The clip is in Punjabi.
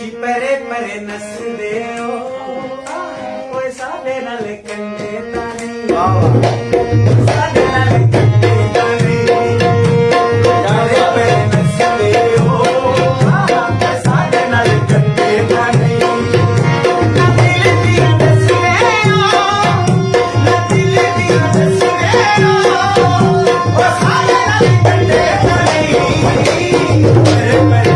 ਜੀ ਪਰੇ ਪਰੇ ਨੱਚਦੇ ਓ ਓਏ ਸਾਡੇ ਨਾਲ ਕੰਡੇ ਤਾਂ ਨਹੀਂ ਸਾਡੇ ਨਾਲ ਕੰਡੇ ਤਾਂ ਨਹੀਂ ਪਰੇ ਪਰੇ ਨੱਚਦੇ ਓ ਓਏ ਸਾਡੇ ਨਾਲ ਕੰਡੇ ਤਾਂ ਨਹੀਂ ਨਾ ਦਿਲ ਦੀਆਂ ਨੱਚਦੇ ਓ ਨਾ ਦਿਲ ਦੀਆਂ ਨੱਚਦੇ ਓ ਓਏ ਸਾਡੇ ਨਾਲ ਕੰਡੇ ਤਾਂ ਨਹੀਂ ਪਰੇ ਪਰੇ